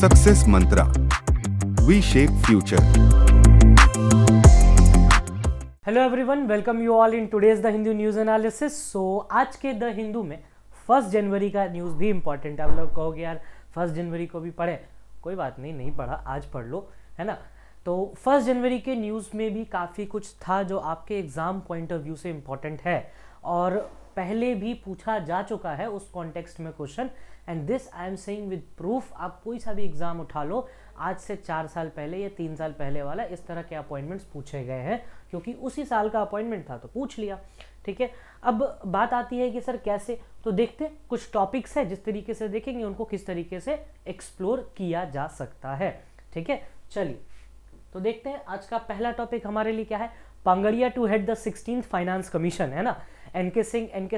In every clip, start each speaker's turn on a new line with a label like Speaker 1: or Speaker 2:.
Speaker 1: Success mantra, we shape future.
Speaker 2: Hello everyone, welcome you all in today's the Hindu news analysis. So आज के the Hindu में 1 जनवरी का news भी important है। आप लोग कहोगे यार 1 जनवरी को भी पढ़े, कोई बात नहीं, नहीं पढ़ा आज पढ़ लो, है ना। तो 1 जनवरी के न्यूज़ में भी काफ़ी कुछ था जो आपके एग्जाम पॉइंट ऑफ व्यू से इम्पॉर्टेंट है और पहले भी पूछा जा चुका है उस कॉन्टेक्स्ट में question. And this I am saying with proof. आप कोई सा भी एग्जाम उठा लो, आज से 4 साल पहले या 3 साल पहले वाला इस तरह के अपॉइंटमेंट्स पूछे गए हैं, क्योंकि उसी साल का अपॉइंटमेंट था तो पूछ लिया, ठीक है। अब बात आती है कि सर कैसे, तो देखते कुछ टॉपिक्स है, जिस तरीके से देखेंगे उनको किस तरीके से एक्सप्लोर किया जा सकता है, ठीक है। चलिए तो देखते हैं आज का पहला टॉपिक हमारे लिए क्या है। Panagariya to head the 16th finance commission, है ना। एनके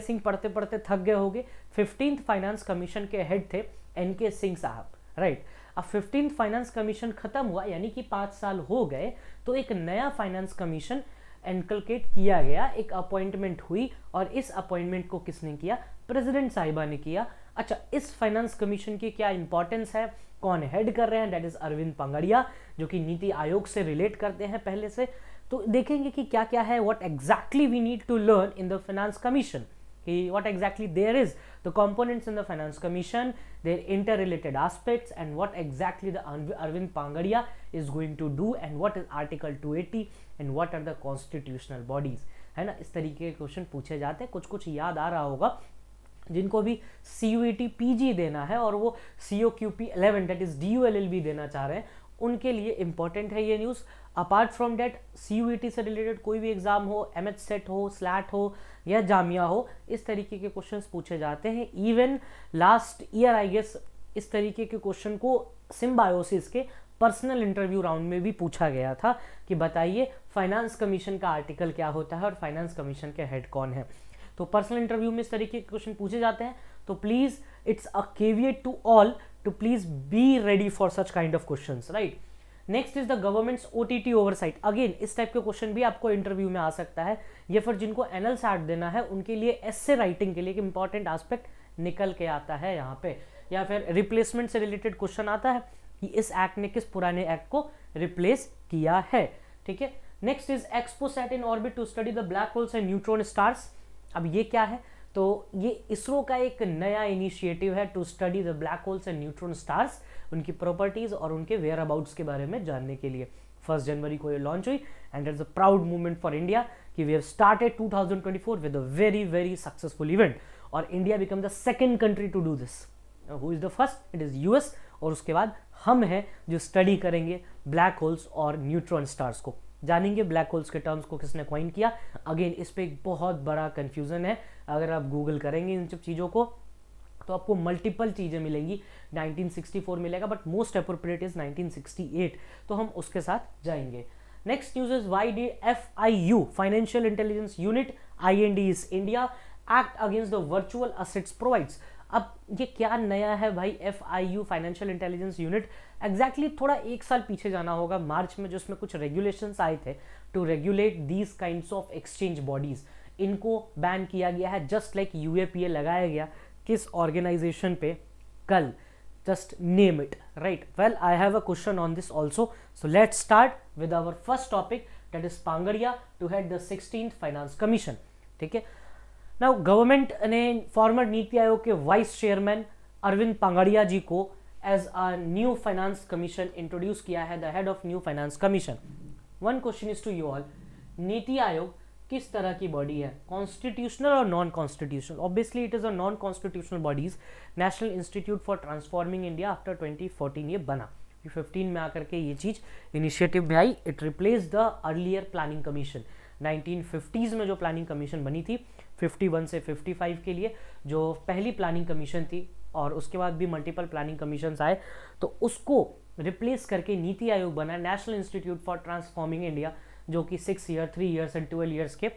Speaker 2: सिंह पढ़ते पढ़ते थक गए होंगे। 15th फाइनेंस कमीशन के हेड थे एनके सिंह साहब, राइट। अब 15th फाइनेंस कमीशन खत्म हुआ, यानी कि 5 साल हो गए, तो एक नया फाइनेंस कमीशन इनकलकेट किया गया, एक अपॉइंटमेंट हुई और इस अपॉइंटमेंट को किसने किया? प्रेसिडेंट साहिबा ने किया। अच्छा, इस फाइनेंस कमीशन की क्या इंपॉर्टेंस है, कौन हेड कर रहे हैं? दैट इज अरविंद पांगड़िया, जो कि नीति आयोग से रिलेट करते हैं पहले से। तो देखेंगे कि क्या क्या है, what exactly we need to learn in the finance commission, कि what exactly there is, the components in the finance commission, their interrelated aspects, and what exactly the Arvind Pangadia is going to do, and what is article 280 and what are the constitutional bodies, है ना। इस तरीके के question पूछे जाते हैं। कुछ कुछ याद आ रहा होगा जिनको भी CUET PG देना है और वो COQP 11 दैट इज DULLB देना चाह रहे हैं, उनके लिए इंपॉर्टेंट है ये news. Apart from date CUET से रिलेटेड कोई भी एग्जाम हो, MH सेट हो, स्लैट हो या जामिया हो, इस तरीके के क्वेश्चंस पूछे जाते हैं। Even last year I guess इस तरीके के क्वेश्चन को सिम्बायोसिस के पर्सनल इंटरव्यू राउंड में भी पूछा गया था कि बताइए फाइनेंस कमीशन का आर्टिकल क्या होता है और फाइनेंस कमीशन के हेड कौन है। तो पर्सनल इंटरव्यू में इस तरीके के क्वेश्चन पूछे जाते हैं। तो please it's a caveat to all to please be ready for such kind of questions, right. Next is the government's OTT oversight. Again इस टाइप के क्वेश्चन भी आपको इंटरव्यू में आ सकता है। ये फिर जिनको एनएल सैट देना है उनके लिए एस्से राइटिंग के लिए एक इंपॉर्टेंट एस्पेक्ट निकल के आता है यहाँ पे। या फिर रिप्लेसमेंट से रिलेटेड क्वेश्चन आता है कि इस एक्ट ने किस पुराने एक्ट को रिप्लेस किया है, ठीक है। Next is XPoSat in orbit to study the black holes and neutron stars. अब ये क्या है? तो ये इसरो का एक नया इनिशिएटिव है to study the black holes and neutron stars, उनकी प्रॉपर्टीज और उनके वेयर अबाउट्स के बारे में जानने के लिए 1 जनवरी को ये लॉन्च हुई। And it's a proud movement for India कि we have started 2024 with a very very successful event और India become the second country to do this. Who is the first? It is US, और उसके बाद हम हैं जो study करेंगे black holes और न्यूट्रॉन स्टार्स को। जानेंगे ब्लैक होल्स के टर्म्स को किसने कॉइन किया। अगेन इस पे एक बहुत बड़ा कंफ्यूजन है, अगर आप गूगल करेंगे इन सब चीज़ों को तो आपको मल्टीपल चीज़ें मिलेंगी। 1964 मिलेगा बट मोस्ट अप्रोप्रिएट इज 1968, तो हम उसके साथ जाएंगे। Next news is why the FIU financial intelligence unit INDs India act against the virtual assets provides. अब ये क्या नया है भाई FIU financial intelligence unit? Exactly थोड़ा 1 साल पीछे जाना होगा, मार्च में जो उसमें कुछ रेगुलेशंस आए थे to regulate these kinds of exchange bodies, इनको बैन किया गया है। जस्ट लाइक UAPA लगाया गया किस ऑर्गेनाइजेशन पे? कल। Just name it, right. Well I have a question on this also, so let's start with our first topic that is Panagariya to head the 16th finance commission, ठीक है। Now government ने former NITI Aayog के vice chairman Arvind Panagariya ji को as a new finance commission introduce किया है, the head of new finance commission. One question is to you all, NITI Aayog किस तरह की बॉडी है? कॉन्स्टिट्यूशनल और non constitutional? Obviously it is a non constitutional bodies. National institute for transforming India after 2014 ये बना, 2015 में आकर के ये चीज इनिशिएटिव में आई। It replace the earlier planning commission. 1950s में जो प्लानिंग कमीशन बनी थी 51 से 55 के लिए, जो पहली प्लानिंग कमीशन थी, और उसके बाद भी मल्टीपल प्लानिंग कमीशंस आए, तो उसको रिप्लेस करके नीति आयोग बना, national institute for transforming India, जो कि 6 ईयर 3 ईयर्स एंड 12 ईयर्स के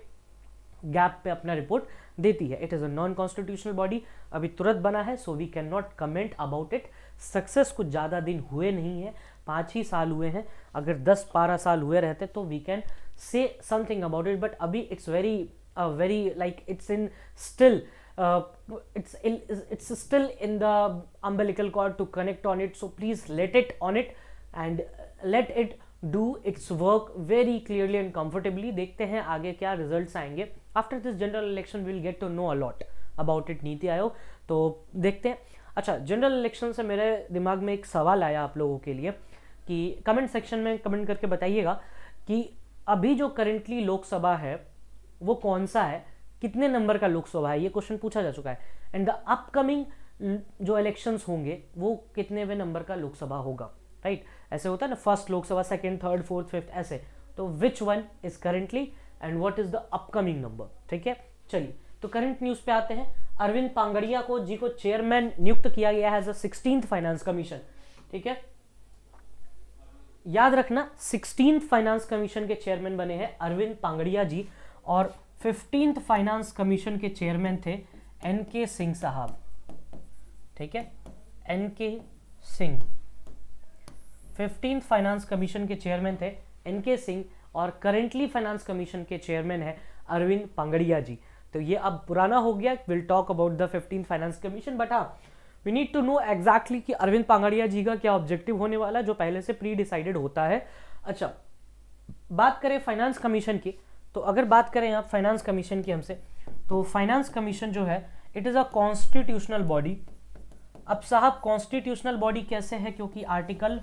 Speaker 2: गैप पे अपना रिपोर्ट देती है। It is a non constitutional body, अभी तुरंत बना है, so we can not comment about it. Success कुछ ज़्यादा दिन हुए नहीं है, 5 ही साल हुए हैं। अगर 10-12 साल हुए रहते तो we can say something about it, but अभी it's very like it's in still it's still in the umbilical cord to connect on it, so please let it on it and let it do its work very clearly and comfortably. देखते हैं आगे क्या results आएंगे. After this general election will get to know a lot about it, NITI Aayog. तो देखते हैं. अच्छा, general election से मेरे दिमाग में एक सवाल आया आप लोगों के लिए कि कमेंट सेक्शन में कमेंट करके बताइएगा कि अभी जो करेंटली लोकसभा है वो कौन सा है, कितने नंबर का लोकसभा है. ये क्वेश्चन पूछा जा चुका है. एंड द अपकमिंग जो इलेक्शंस होंगे वो कितनेवें नंबर का लोकसभा होगा, राइट. ऐसे होता है ना, first Lok Sabha, second, third, fourth, fifth, ऐसे. तो which one is currently and what is the upcoming number. ठीक है, चलिए तो करंट न्यूज पे आते हैं. अरविंद पांगड़िया को जी को चेयरमैन नियुक्त किया गया है as a 16th finance commission. ठीक है, याद रखना 16th फाइनेंस कमीशन के चेयरमैन बने हैं अरविंद पांगड़िया जी, और 15th फाइनेंस कमीशन के चेयरमैन थे एनके सिंह साहब. ठीक है, NK Singh 15th finance commission के चेयरमैन थे एनके सिंह, और करेंटली फाइनेंस कमीशन के चेयरमैन है अरविंद पांगड़िया जी. तो ये अब पुराना हो गया. Will talk about the 15th finance commission, but हाँ we need to know exactly कि अरविंद पांगड़िया जी का क्या ऑब्जेक्टिव होने वाला है, जो पहले से प्री डिसाइडेड होता है. अच्छा, बात करें फाइनेंस कमीशन की, तो अगर बात करें आप फाइनेंस कमीशन की हमसे, तो फाइनेंस कमीशन जो है it is a constitutional body. अब साहब कॉन्स्टिट्यूशनल बॉडी कैसे है, क्योंकि आर्टिकल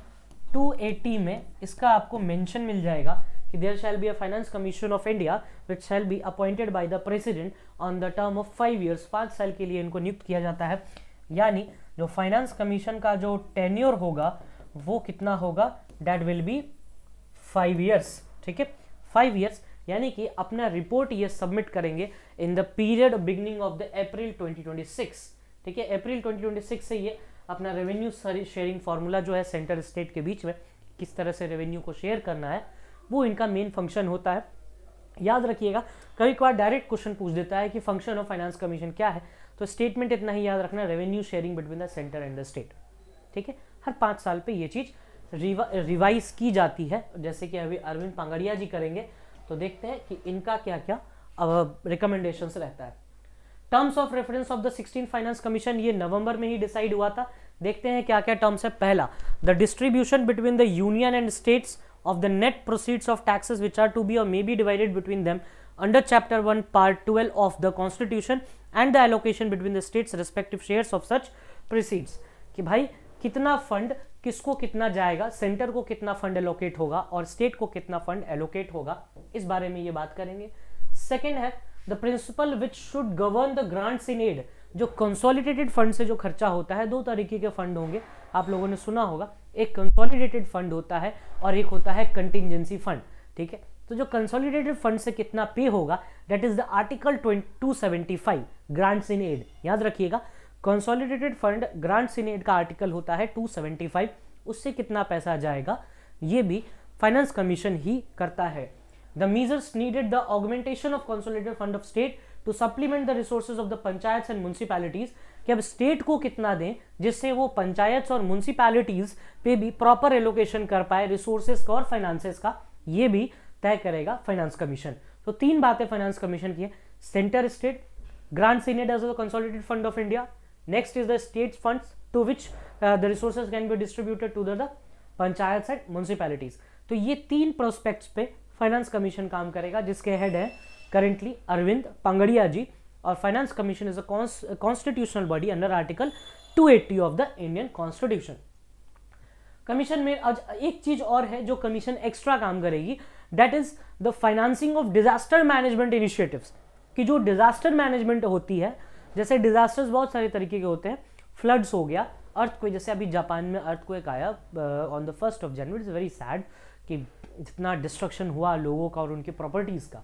Speaker 2: 280 में इसका आपको मेंशन मिल जाएगा कि there shall be a finance commission of India which shall be appointed by the president on the term of 5 years. 5 साल के लिए इनको नियुक्त किया जाता है. यानी जो फाइनेंस कमीशन का जो टेन्योर होगा वो कितना होगा, दैट विल बी 5 years. ठीक है, 5 years, यानी कि अपना रिपोर्ट ये सबमिट करेंगे in the period beginning of the April 2026. ठीक है, अप्रैल 2026 से ये अपना रेवेन्यू शेयरिंग फार्मूला जो है सेंटर स्टेट के बीच में किस तरह से रेवेन्यू को शेयर करना है, वो इनका मेन फंक्शन होता है. याद रखिएगा, कभी कभार डायरेक्ट क्वेश्चन पूछ देता है कि फंक्शन ऑफ फाइनेंस कमीशन क्या है, तो स्टेटमेंट इतना ही याद रखना, revenue sharing between the centre and the state. ठीक है, हर 5 साल पे ये चीज रिवाइज की जाती है, जैसे कि अभी अरविंद पांगड़िया जी करेंगे. तो देखते हैं कि इनका क्या क्या रिकमेंडेशंस रहता है. Terms of reference of the 16th finance commission, ये नवंबर में ही डिसाइड हुआ था. देखते हैं क्या क्या टर्म्स है. पहला, the distribution between the union and states of the net proceeds of taxes which are to be or may be divided between them under chapter 1 part 12 of the constitution and the allocation between the states respective shares of such proceeds. कि भाई कितना fund किसको कितना जाएगा, centre को कितना fund allocate होगा और स्टेट को कितना फंड एलोकेट होगा, इस बारे में ये बात करेंगे. सेकेंड है the principle which should govern the grants in aid. जो कंसोलिडेटेड फंड से जो खर्चा होता है, 2 तरीके के फंड होंगे, आप लोगों ने सुना होगा. एक कंसोलिडेटेड फंड होता है और एक होता है कंटिंजेंसी फंड. ठीक है, तो जो कंसोलिडेटेड फंड से कितना पे होगा, that is the article 275 grants in aid. याद रखिएगा, consolidated fund grants in aid का आर्टिकल होता है 275. उससे कितना पैसा जाएगा ये भी फाइनेंस कमीशन ही करता है. The measures needed the augmentation of consolidated fund of state to supplement the resources of the panchayat and municipalities, कि अब स्टेट को कितना दें जिससे वो पंचायत और म्युनिसिपैलिटीज पे भी प्रॉपर एलोकेशन कर पाए रिसोर्सेज का और फाइनेंसेस का, ये भी तय करेगा फाइनेंस कमीशन. तो 3 बातें फाइनेंस कमीशन की है. Centre state, grants in aid as the consolidated fund of India. Next is the state funds to which the resources can be distributed to the panchayat and municipalities. तो ये 3 prospects पे finance commission काम करेगा, जिसके head है currently Arvind Panagariya ji. और finance commission is a constitutional body under article 280 of the Indian constitution. Commission में आज एक चीज और है जो कमीशन एक्स्ट्रा काम करेगी, that is the financing of disaster management initiatives. कि जो डिजास्टर मैनेजमेंट होती है, जैसे डिजास्टर्स बहुत सारे तरीके के होते हैं. फ्लड्स हो गया, अर्थक्वेक, जैसे अभी जापान में अर्थक्वेक आया on the 1st of January. It's very sad कि जितना डिस्ट्रक्शन हुआ लोगों का और उनकी प्रॉपर्टीज का.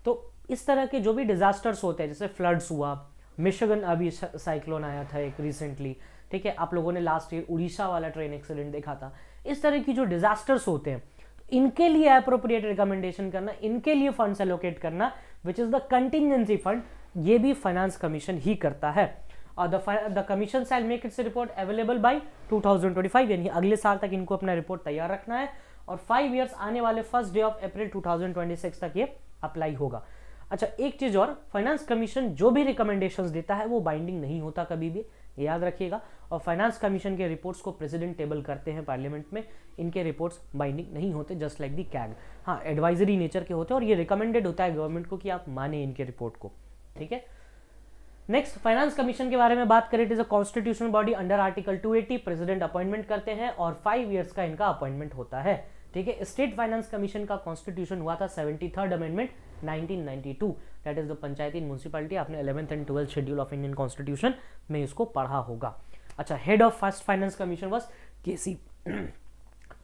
Speaker 2: तो इस तरह के जो भी डिजास्टर्स होते हैं, जैसे फ्लड्स हुआ, मिशिगन अभी साइक्लोन आया था एक रिसेंटली. ठीक है, आप लोगों ने लास्ट ईयर उड़ीसा वाला ट्रेन एक्सीडेंट देखा था. इस तरह की जो डिजास्टर्स होते हैं, इनके लिए अप्रोप्रिएट रिकमेंडेशन करना, इनके लिए फंड्स एलोकेट करना, which is the contingency fund, ये भी फाइनेंस कमीशन ही करता है. और the commission shell make its report available by 2025, यानी अगले साल तक इनको अपना रिपोर्ट तैयार रखना है. और 5 years आने वाले 1st day of April 2026 तक ये अप्लाई होगा. अच्छा, एक चीज और, फाइनेंस कमीशन जो भी रिकमेंडेशंस देता है वो बाइंडिंग नहीं होता कभी भी, ये याद रखिएगा। और फाइनेंस कमीशन के रिपोर्ट्स को प्रेसिडेंट टेबल करते हैं पार्लियामेंट में, इनके रिपोर्ट्स बाइंडिंग नहीं होते, जस्ट लाइक दी कैग। हाँ, एडवाइजरी नेचर के होते हैं और ये रिकमेंडेड होता है गवर्नमेंट को कि आप माने इनके रिपोर्ट को, ठीक है। नेक्स्ट, फाइनेंस कमीशन के बारे में बात करें, it is a constitutional body under article 280, president appointment करते हैं और 5 ईयर्स का इनका अपॉइंटमेंट होता है, ठीक है। स्टेट फाइनेंस कमीशन का कॉन्स्टिट्यूशन हुआ था 73rd amendment 1992, that is the panchayati municipality. आपने 11th and 12th schedule of Indian constitution में इसको पढ़ा होगा। अच्छा, head of first finance commission was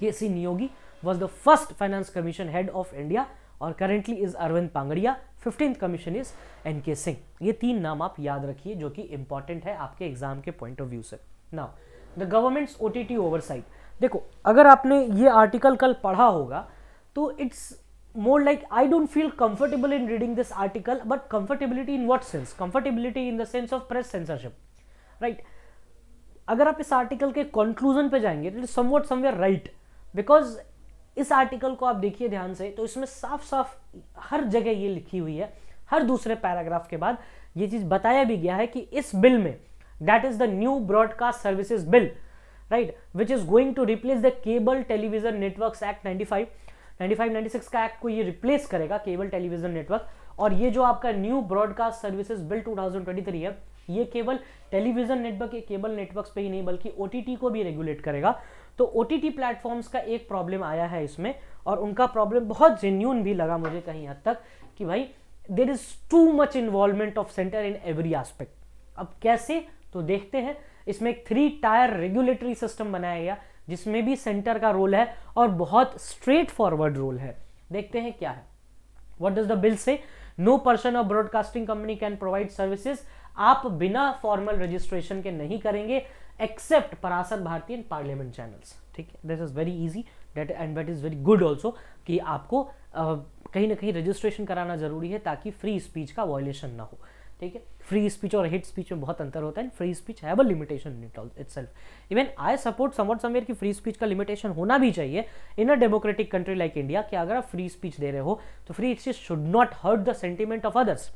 Speaker 2: KC Niyogi was the first finance commission head of India और currently is Arvind Panagariya. 15th commission is N K Singh. ये 3 नाम आप याद रखिए जो कि इंपॉर्टेंट है आपके एग्जाम के पॉइंट ऑफ व्यू से। Now the governments OTT oversight, देखो अगर आपने ये आर्टिकल कल पढ़ा होगा तो it's more like I don't feel comfortable in reading this article, but comfortability in what sense? Comfortability in the sense of press censorship, right? अगर आप इस आर्टिकल के कंक्लूजन पे जाएंगे तो समवॉट समवेयर राइट, बिकॉज इस आर्टिकल को आप देखिए ध्यान से तो इसमें साफ साफ हर जगह ये लिखी हुई है, हर दूसरे पैराग्राफ के बाद ये चीज बताया भी गया है कि इस बिल में, that is the new broadcast services bill, right, which is going to replace the cable television networks act 95-96 का एक्ट को ये रिप्लेस करेगा, केबल टेलीविजन नेटवर्क। और ये जो आपका न्यू ब्रॉडकास्ट सर्विसेज बिल 2023 है, ये केवल टेलीविजन नेटवर्क के केबल नेटवर्क्स पे ही नहीं बल्कि ओटीटी को भी रेगुलेट करेगा। तो ओटीटी प्लेटफॉर्म्स का एक प्रॉब्लम आया है इसमें, और उनका प्रॉब्लम बहुत जेन्युइन भी लगा मुझे कहीं हद तक कि भाई there is too much involvement of centre in every aspect. अब कैसे, तो देखते हैं। इसमें एक 3 टायर रेगुलेटरी सिस्टम बनाया गया जिसमें भी सेंटर का रोल है और बहुत स्ट्रेट फॉरवर्ड रोल है। देखते हैं क्या है। व्हाट डज द बिल से? No person of broadcasting company can provide services. आप बिना फॉर्मल रजिस्ट्रेशन के नहीं करेंगे except Prasar Bharati and parliament channels, ठीक है। This is very easy that and that is very good also कि आपको कहीं ना कहीं रजिस्ट्रेशन कराना जरूरी है ताकि फ्री स्पीच का वायलेशन ना हो, ठीक है। फ्री स्पीच और हेट स्पीच में बहुत अंतर होता है। Free speech have a limitation in itself. Even I support somewhat somewhere कि फ्री स्पीच का लिमिटेशन होना भी चाहिए in a democratic country like India, कि अगर आप फ्री स्पीच दे रहे हो तो free speech should not hurt the sentiment of others,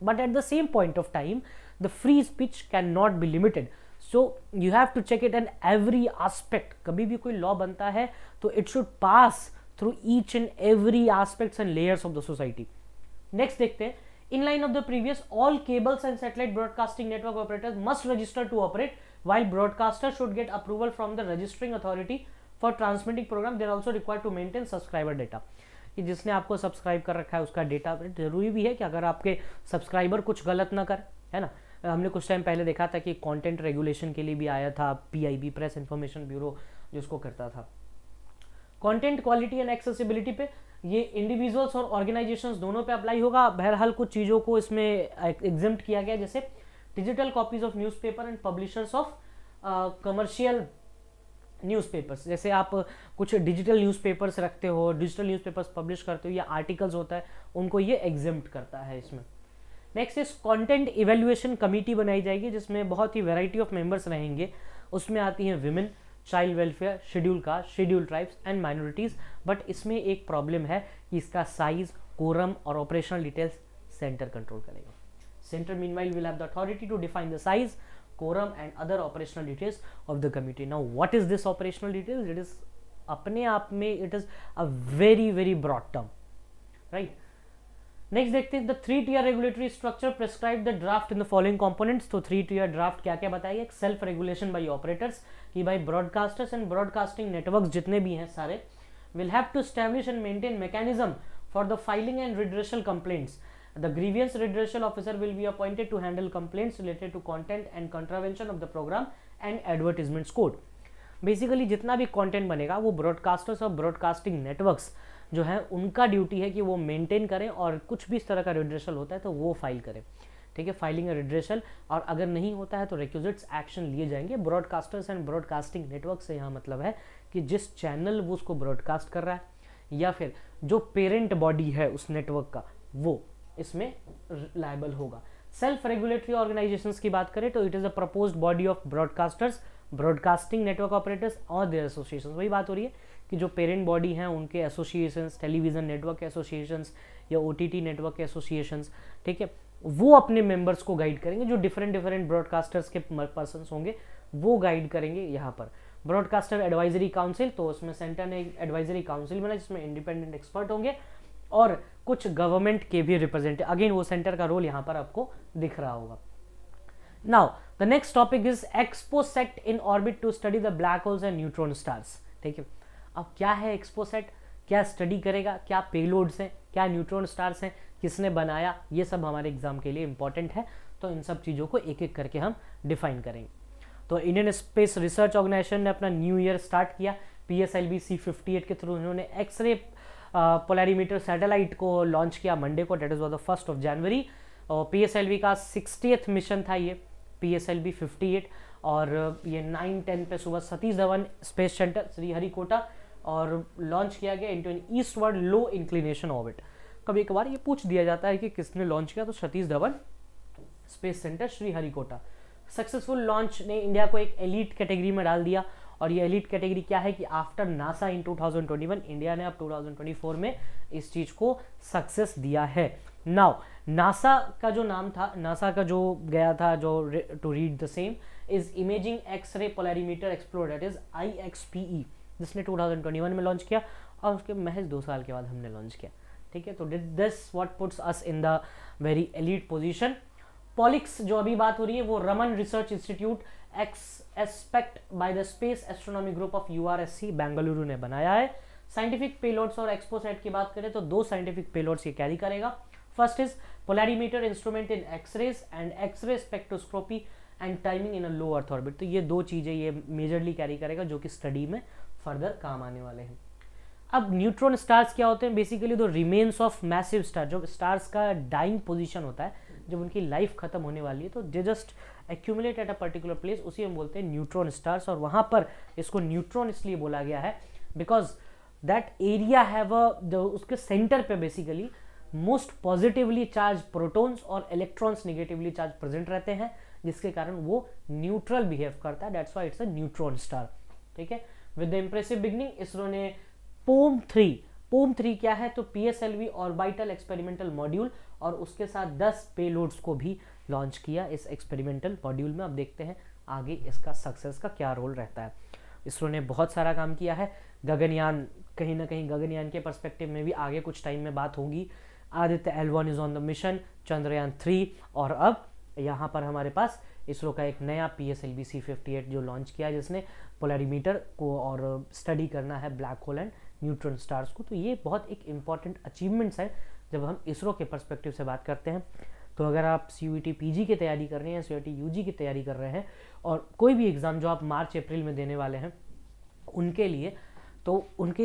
Speaker 2: but at the same point of time the free speech can not be limited. So you have to check it in every aspect. कभी भी कोई law बनता है तो it should pass through each and every aspects and layers of the society. Next देखते हैं। In line of the previous, all cables and satellite broadcasting network operators must register to operate, while broadcasters should get approval from the registering authority for transmitting program. They are also required to maintain subscriber data. कि जिसने आपको subscribe कर रखा है उसका data जरूरी भी है कि अगर आपके सब्सक्राइबर कुछ गलत ना कर, है ना। हमने कुछ टाइम पहले देखा था कि कंटेंट रेगुलेशन के लिए भी आया था PIB, प्रेस इंफॉर्मेशन ब्यूरो, जिसको करता था। कंटेंट क्वालिटी एंड एक्सेसिबिलिटी पे ये इंडिविजुअल्स और ऑर्गेनाइजेशंस दोनों पे अप्लाई होगा। बहरहाल कुछ चीज़ों को इसमें एग्जेम्प्ट किया गया, जैसे digital copies of newspaper and publishers of commercial newspapers. जैसे आप कुछ डिजिटल न्यूज़पेपर्स रखते हो, डिजिटल न्यूज़पेपर्स पब्लिश करते हो या आर्टिकल्स होता है, उनको ये एग्जेम्प्ट करता है इसमें। नेक्स्ट इस कंटेंट इवेल्युएशन कमेटी बनाई जाएगी जिसमें बहुत ही वैरायटी ऑफ मेंबर्स रहेंगे। उसमें आती हैं women, child welfare, schedule caste, schedule tribes and minorities. But इसमें एक प्रॉब्लम है कि इसका साइज, कोरम और ऑपरेशनल डिटेल्स सेंटर कंट्रोल करेगा। Centre meanwhile will have the authority to define the size, quorum and other operational details of the committee. Now what is this operational details? It is अपने आप में it is a very very broad term, right. Next देखते हैं the 3-tier regulatory structure prescribe the draft in the following components. तो 3-tier draft क्या क्या बताइए? Self regulation bye operators, कि भाई ब्रॉडकास्टर्स एंड ब्रॉडकास्टिंग नेटवर्क्स जितने भी हैं सारे will have to establish and maintain mechanism for the filing and redressal complaints. The grievance redressal officer will be appointed to handle complaints related to content and contravention of the programme and advertisements code. Basically जितना भी content बनेगा वो broadcasters और broadcasting networks जो है उनका duty है कि वो मेंटेन करें, और कुछ भी इस तरह का रिड्रेसल होता है तो वो फाइल करें, ठीक है। फाइलिंग एंड रिड्रेसल, और अगर नहीं होता है तो रिक्विजिट्स एक्शन लिए जाएंगे। ब्रॉडकास्टर्स एंड ब्रॉडकास्टिंग नेटवर्क से यहाँ मतलब है कि जिस चैनल वो उसको ब्रॉडकास्ट कर रहा है या फिर जो पेरेंट बॉडी है उस नेटवर्क का, वो इसमें लायबल होगा। सेल्फ रेगुलेटरी ऑर्गेनाइजेशंस की बात करें तो it is a proposed body of broadcasters, broadcasting network operators और देयर एसोसिएशंस। वही बात हो रही है कि जो पेरेंट बॉडी हैं उनके एसोसिएशंस, टेलीविज़न नेटवर्क एसोसिएशंस या OTT नेटवर्क एसोसिएशंस, ठीक है, वो अपने मेंबर्स को गाइड करेंगे। जो डिफरेंट डिफरेंट ब्रॉडकास्टर्स के पर्सन्स होंगे वो गाइड करेंगे यहाँ पर। ब्रॉडकास्टर एडवाइजरी काउंसिल, तो उसमें सेंटर ने एडवाइजरी काउंसिल बनाया जिसमें इंडिपेंडेंट एक्सपर्ट होंगे और कुछ गवर्नमेंट के भी रिप्रेजेंटेटिव। अगेन वो सेंटर का रोल यहाँ पर आपको दिख रहा होगा। Now the next topic is XPoSat in orbit to study the black holes and neutron stars. ठीक है, अब क्या है एक्सपोसेट, क्या स्टडी करेगा, क्या पेलोड्स हैं, क्या न्यूट्रॉन स्टार्स हैं, किसने बनाया, ये सब हमारे एग्जाम के लिए इंपॉर्टेंट है। तो इन सब चीज़ों को एक एक करके हम डिफाइन करेंगे। तो इंडियन स्पेस रिसर्च ऑर्गेनाइजेशन ने अपना न्यू ईयर स्टार्ट किया। PSLV C58 के थ्रू इन्होंने एक्सरे पोलैरिमीटर सैटेलाइट को लॉन्च किया मंडे को, डेट इज वॉज द 1 जनवरी। और PSLV का 60th मिशन था ये PSLV 58, और ये 9-10 पे सुबह सतीश धवन स्पेस सेंटर श्रीहरिकोटा और लॉन्च किया गया into an eastward low inclination orbit. कभी एक बार ये पूछ दिया जाता है कि किसने लॉन्च किया, तो Satish Dhawan space centre Sriharikota. Successful launch ने इंडिया को एक एलीट कैटेगरी में डाल दिया, और ये एलीट कैटेगरी क्या है कि आफ्टर नासा इन 2021 इंडिया ने अब 2024 में इस चीज को सक्सेस दिया है। नाउ नासा का जो नाम था, नासा का जो गया था जो to read the same is imaging x-ray polarimeter explorer, that is IXPE, जिसने 2021 में लॉन्च किया और उसके महज 2 साल के बाद हमने लॉन्च किया। ठीक है, तो this what puts us in the very elite position. POLIX जो अभी बात हो रही है वो Raman research institute expect by the space astronomy group of URSC Bengaluru ने बनाया है। साइंटिफिक पेलोड्स और एक्सपोसेट की बात करें तो 2 साइंटिफिक पेलोड्स ये कैरी करेगा। First is polarimeter instrument in x-rays and x-ray spectroscopy and timing in a low earth orbit. तो ये 2 चीजें ये मेजरली कैरी करेगा जो कि स्टडी में फर्दर काम आने वाले हैं। अब न्यूट्रॉन स्टार्स क्या होते हैं, basically the remains of massive star, जो स्टार्स का डाइंग पोजीशन होता है जब उनकी लाइफ खत्म होने वाली है, तो they just accumulate at a particular place, उसी हम बोलते हैं न्यूट्रॉन स्टार्स। और वहां पर इसको न्यूट्रॉन इसलिए बोला गया है बिकॉज दैट एरिया हैव उसके सेंटर पे basically most positively charge protons और इलेक्ट्रॉन्स नेगेटिवली चार्ज प्रेजेंट रहते हैं, जिसके कारण वो न्यूट्रल बिहेव करता है, that's why it's a neutron star. ठीक है, with the impressive beginning ISRO ने पोम 3 क्या है, तो PSLV ऑर्बिटल एक्सपेरिमेंटल मॉड्यूल और उसके साथ 10 पेलोड्स को भी लॉन्च किया इस एक्सपेरिमेंटल मॉड्यूल में। अब देखते हैं आगे इसका सक्सेस का क्या रोल रहता है। इसरो ने बहुत सारा काम किया है। गगनयान, कहीं ना कहीं गगनयान के पर्सपेक्टिव में भी आगे कुछ टाइम में बात होगी। Aditya L1 is on the mission, Chandrayaan 3, और अब यहाँ पर हमारे पास इसरो का एक नया PSLV C58 जो लॉन्च किया, जिसने पोलैरिमीटर को और स्टडी करना है black hole and neutron stars को। तो ये बहुत एक इम्पॉर्टेंट अचीवमेंट्स है जब हम इसरो के पर्सपेक्टिव से बात करते हैं। तो अगर आप CUET PG की तैयारी कर रहे हैं, CUET UG की तैयारी कर रहे हैं, और कोई भी एग्ज़ाम जो आप मार्च-अप्रैल में देने वाले हैं उनके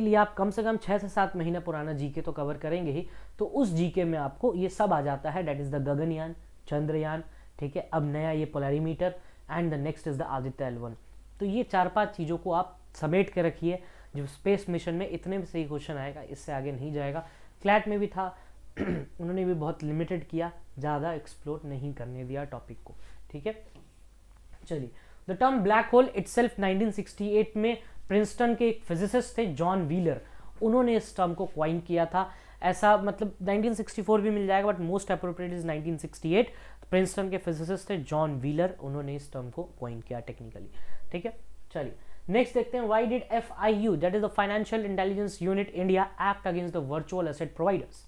Speaker 2: लिए आप कम से कम 6 से 7 महीना पुराना GK तो कवर करेंगे ही। तो उस GK में आपको ये सब आ जाता है, that is the Gaganyaan, Chandrayaan, ठीक है, अब नया ये polarimeter and the next is the Aditya L1। तो ये 4-5 चीज़ों को आप समेट के रखिए। जब स्पेस मिशन में इतने में से ही क्वेश्चन आएगा, इससे आगे नहीं जाएगा। क्लैट में भी था उन्होंने भी बहुत लिमिटेड किया, ज़्यादा एक्सप्लोर नहीं करने दिया टॉपिक को। ठीक है, चलिए। The term black hole itself 1968 में प्रिंसटन के एक फिजिसिस्ट थे जॉन व्हीलर, उन्होंने इस टर्म को क्वाइन किया था। ऐसा मतलब 1964 भी मिल जाएगा, but most appropriate is 1968। Princeton के फिजिसिस्ट थे जॉन व्हीलर, उन्होंने इस टर्म को क्वाइन किया टेक्निकली। ठीक है, चलिए नेक्स्ट देखते हैं। Why did FIU, that is the financial intelligence unit India, act against the virtual asset providers.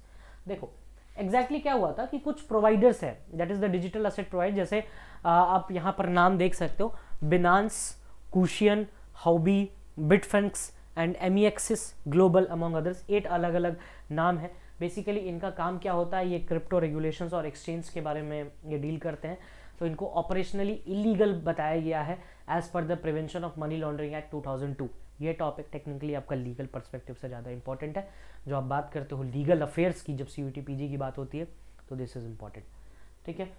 Speaker 2: देखो एग्जैक्टली क्या हुआ था कि कुछ प्रोवाइडर्स है, that is the digital asset provider, जैसे आप यहाँ पर नाम देख सकते हो, Binance, KuCoin, Huobi, Bitfinex and MEXIS global among others. 8 अलग अलग नाम है। बेसिकली इनका काम क्या होता है, ये क्रिप्टो रेगुलेशंस और एक्सचेंज के बारे में ये डील करते हैं। तो इनको ऑपरेशनली इलीगल बताया गया है as per the prevention of money laundering act 2002। ये टॉपिक टेक्निकली आपका लीगल पर्सपेक्टिव से ज़्यादा इंपॉर्टेंट है। जो आप बात करते हो लीगल अफेयर्स की, जब CUET PG की बात होती है, तो दिस इज इंपॉर्टेंट। ठीक है,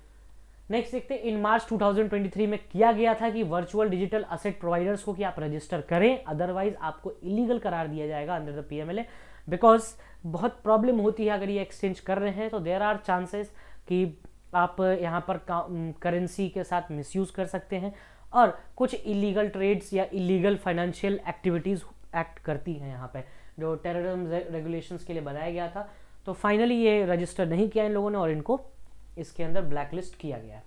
Speaker 2: नेक्स्ट देखते हैं। इन मार्च 2023 में किया गया था कि वर्चुअल डिजिटल असेट प्रोवाइडर्स को कि आप रजिस्टर करें, अदरवाइज आपको इलीगल करार दिया जाएगा अंडर द PMLA। बिकॉज बहुत प्रॉब्लम होती है अगर ये एक्सचेंज कर रहे हैं, तो देयर आर चांसेस कि आप यहाँ पर करेंसी के साथ मिसयूज कर सकते हैं और कुछ इलीगल ट्रेड्स या इलीगल फाइनेंशियल एक्टिविटीज़ एक्ट करती हैं यहाँ पे, जो टेररिज्म रेगुलेशंस के लिए बनाया गया था। तो फाइनली ये रजिस्टर नहीं किया इन लोगों ने और इनको इसके अंदर ब्लैकलिस्ट किया गया है।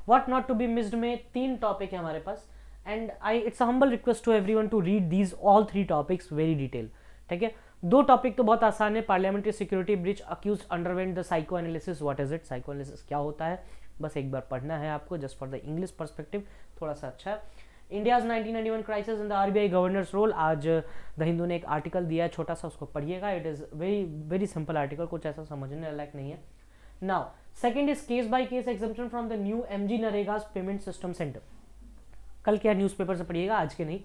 Speaker 2: What not to be missed में 3 टॉपिक है हमारे पास, and I it's a humble request to everyone to read these all 3 topics very detail. ठीक है, 2 टॉपिक तो बहुत आसान है। Parliamentary security breach, accused underwent the psycho analysis, what is it, psycho analysis क्या होता है, बस एक बार पढ़ना है आपको just for the English perspective, थोड़ा सा अच्छा है। India's 1991 crisis in the RBI governor's role, आज द हिंदू ने एक आर्टिकल दिया है छोटा सा, उसको पढ़िएगा। It is very very simple article, कुछ ऐसा समझने लायक नहीं है। Now second is case by case exemption from the new MG NREGA payment system center. कल क्या न्यूज़पेपर से पढ़िएगा, आज के नहीं।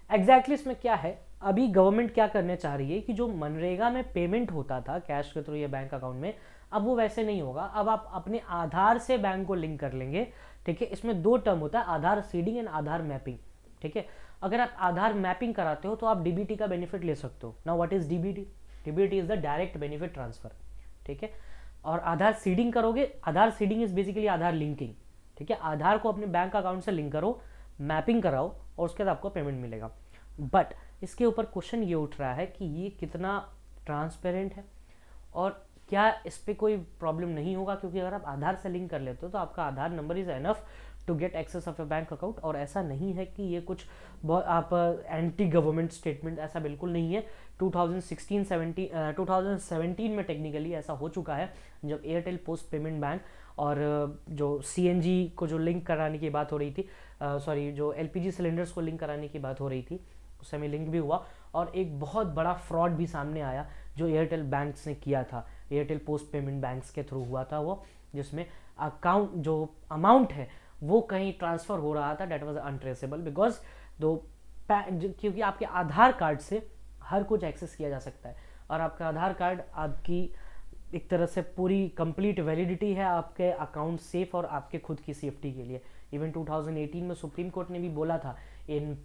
Speaker 2: एग्जैक्टली इसमें क्या है, अभी गवर्नमेंट क्या करने चाह रही है कि जो मनरेगा में पेमेंट होता था कैश के थ्रू या बैंक अकाउंट में, अब वो वैसे नहीं होगा। अब आप अपने आधार से बैंक को लिंक कर लेंगे। ठीक है, इसमें 2 टर्म होता है, आधार सीडिंग एंड आधार मैपिंग। ठीक है, अगर आप आधार मैपिंग कराते हो तो आप डीबीटी का बेनिफिट ले सकते हो। Now what is DBT? DBT is the direct benefit transfer. ठीक है, और आधार सीडिंग करोगे, Aadhaar seeding is basically Aadhaar linking. ठीक है, आधार को अपने बैंक अकाउंट से लिंक करो, मैपिंग कराओ और उसके बाद आपको पेमेंट मिलेगा। बट इसके ऊपर क्वेश्चन ये उठ रहा है कि ये कितना ट्रांसपेरेंट है और क्या इस पर कोई प्रॉब्लम नहीं होगा, क्योंकि अगर आप आधार से लिंक कर लेते हो तो आपका Aadhaar number is enough to get access of a bank account. और ऐसा नहीं है कि ये कुछ आप एंटी गवर्नमेंट स्टेटमेंट, ऐसा बिल्कुल नहीं है। 2017 में टेक्निकली ऐसा हो चुका है, जब एयरटेल पोस्ट पेमेंट बैंक और जो सीएनजी को जो लिंक कराने की बात हो रही थी, सॉरी जो एलपीजी सिलेंडर्स को लिंक कराने की बात हो रही थी, उस समय लिंक भी हुआ और एक बहुत बड़ा फ्रॉड भी सामने आया जो एयरटेल बैंक्स ने किया था, एयरटेल पोस्ट पेमेंट बैंक्स के थ्रू हुआ था वो, जिसमें अकाउंट जो अमाउंट है वो कहीं ट्रांसफ़र हो रहा था, डेट वाज अनट्रेसेबल बिकॉज क्योंकि आपके आधार कार्ड से हर कुछ एक्सेस किया जा सकता है और आपका आधार कार्ड आपकी एक तरह से पूरी कंप्लीट वैलिडिटी है आपके अकाउंट सेफ और आपके खुद की सेफ्टी के लिए। इवन 2018 में सुप्रीम कोर्ट ने भी बोला था in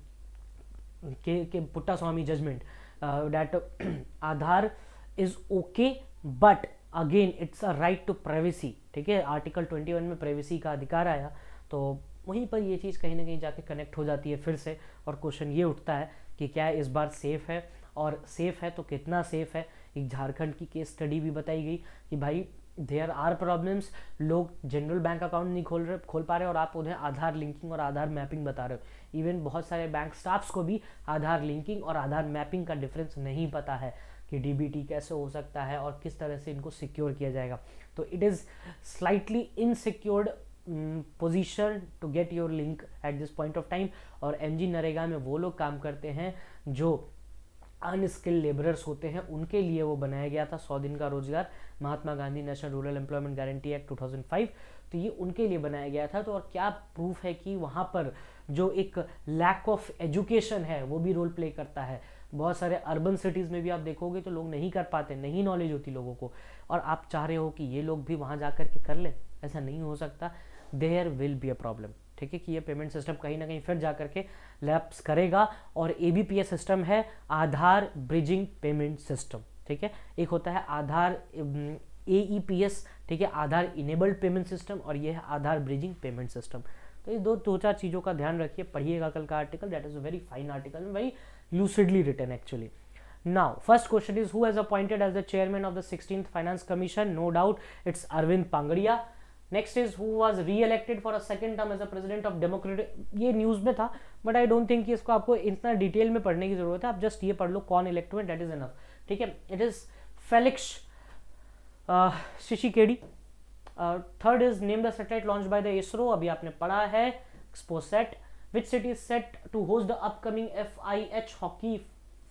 Speaker 2: K Puttaswamy judgment that Aadhaar is okay but again it's a right to privacy. ठीक है, आर्टिकल 21 में प्राइवेसी का अधिकार आया, तो वहीं पर ये चीज़ कहीं ना कहीं जाके कनेक्ट हो जाती है फिर से, और क्वेश्चन ये उठता है कि क्या इस बार सेफ़ है, और सेफ़ है तो कितना सेफ़ है। एक झारखंड की केस स्टडी भी बताई गई कि भाई देयर आर प्रॉब्लम्स, लोग जनरल बैंक अकाउंट नहीं खोल पा रहे और आप उन्हें आधार लिंकिंग और आधार मैपिंग बता रहे हो। इवन बहुत सारे बैंक स्टाफ्स को भी आधार लिंकिंग और आधार मैपिंग का डिफरेंस नहीं पता है कि डीबीटी कैसे हो सकता है और किस तरह से इनको सिक्योर किया जाएगा। तो it is slightly insecured position to get your link at this point of time. और एमजी नरेगा में वो लोग काम करते हैं जो अनस्किल्ड लेबरर्स होते हैं, उनके लिए वो बनाया गया था 100 दिन का रोजगार, Mahatma Gandhi national rural employment guarantee act 2005। तो ये उनके लिए बनाया गया था। तो और क्या प्रूफ है कि वहाँ पर जो एक लैक ऑफ एजुकेशन है वो भी रोल प्ले करता है। बहुत सारे अर्बन सिटीज़ में भी आप देखोगे तो लोग नहीं कर पाते, नहीं नॉलेज होती लोगों को, और आप चाह रहे हो कि ये लोग भी वहाँ जा कर के कर लें, ऐसा नहीं हो सकता। There will be a problem. ठीक है, कि ये पेमेंट सिस्टम कहीं ना कहीं फिर जा करके लैप्स करेगा। और एबीपीएस सिस्टम है आधार ब्रिजिंग पेमेंट सिस्टम। ठीक है, एक होता है आधार एईपीएस, ठीक है, आधार इनेबल्ड पेमेंट सिस्टम, और ये है आधार ब्रिजिंग पेमेंट सिस्टम। तो ये दो चार चीज़ों का ध्यान रखिए, पढ़िएगा कल का article, that is a very fine article, very lucidly written actually. Now first question is, who has appointed as the chairman of the 16th finance commission? No doubt it's Arvind Pangadia. Next is, who was re-elected for a second term as a president of Democratic, ये news में था but I don't think कि इसको आपको इतना detail में पढ़ने की जरूरत है, आप जस्ट ये पढ़ लो कौन इलेक्ट हुए, दैट इज एनफ। ठीक है, it is Felix Tshisekedi. Third is name the satellite launch by the ISRO, अभी आपने पढ़ा है, XPoSat. Which city is set to host the upcoming FIH Hockey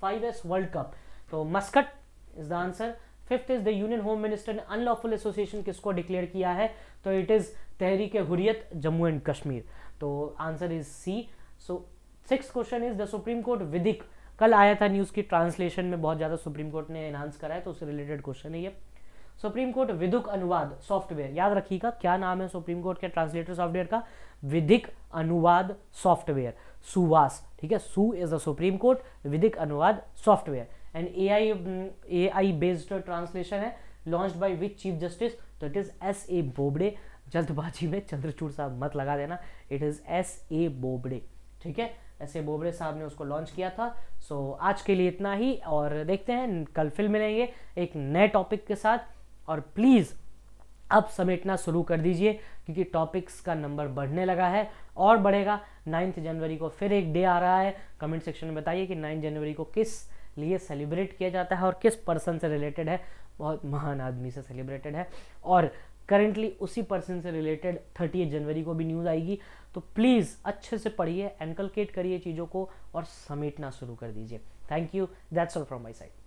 Speaker 2: 5S World Cup? तो Muscat is the answer. Fifth is the Union Home Minister ने unlawful association किसको declare किया है? तो it is Tehreek Hurriyat Jammu and Kashmir. तो answer is C. So sixth question is the supreme court Vidhik, कल आया था न्यूज़ की ट्रांसलेशन में बहुत ज़्यादा सुप्रीम कोर्ट ने एनहांस करा है, तो उससे रिलेटेड क्वेश्चन है ये। Supreme court Vidhik Anuvaad software, याद रखिएगा क्या नाम है सुप्रीम कोर्ट के ट्रांसलेटर सॉफ्टवेयर का? विधिक अनुवाद सॉफ्टवेयर, सुवास। ठीक है, so is the supreme court, Vidhik Anuvaad software and AI based translation है, launched by which chief justice? तो इट इज एस.ए. बोबडे। जल्दबाजी में चंद्रचूड़ साहब मत लगा देना, इट इज एस.ए. बोबडे। ठीक है, ऐसे बोबड़े साहब ने उसको लॉन्च किया था। सो आज के लिए इतना ही, और देखते हैं कल फिर मिलेंगे एक नए टॉपिक के साथ। और प्लीज़ अब समेटना शुरू कर दीजिए, क्योंकि टॉपिक्स का नंबर बढ़ने लगा है और बढ़ेगा। 9 जनवरी को फिर एक डे आ रहा है। कमेंट सेक्शन में बताइए कि 9 जनवरी को किस लिए सेलिब्रेट किया जाता है और किस पर्सन से रिलेटेड है। बहुत महान आदमी से सेलिब्रेटेड है, और करेंटली उसी पर्सन से रिलेटेड 30 जनवरी को भी न्यूज़ आएगी। तो प्लीज़ अच्छे से पढ़िए, एनकलकेट करिए चीज़ों को और समेटना शुरू कर दीजिए। Thank you, that's all from my side.